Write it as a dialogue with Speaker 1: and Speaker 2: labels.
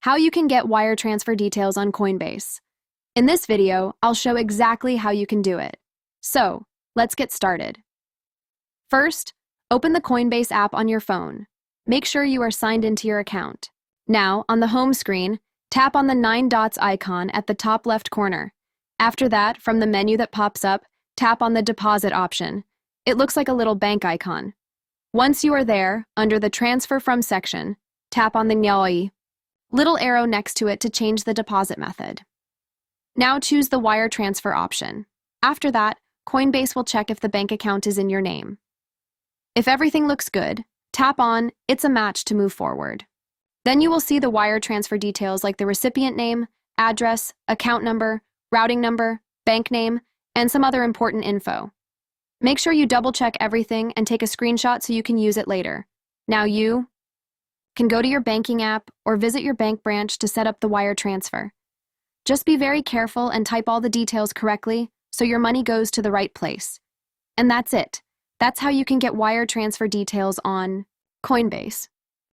Speaker 1: How you can get wire transfer details on Coinbase. In this video, I'll show exactly how you can do it. So, let's get started. First, open the Coinbase app on your phone. Make sure you are signed into your account. Now, on the home screen, tap on the 9 dots icon at the top left corner. After that, from the menu that pops up, tap on the deposit option. It looks like a little bank icon. Once you are there, under the Transfer From section, tap on the Nyoi little arrow next to it to change the deposit method. Now choose the wire transfer option. After that, Coinbase will check if the bank account is in your name. If everything looks good, tap on It's a Match to move forward. Then you will see the wire transfer details like the recipient name, address, account number, routing number, bank name, and some other important info. Make sure you double-check everything and take a screenshot so you can use it later. Now you can go to your banking app or visit your bank branch to set up the wire transfer. Just be very careful and type all the details correctly so your money goes to the right place. And that's it. That's how you can get wire transfer details on Coinbase.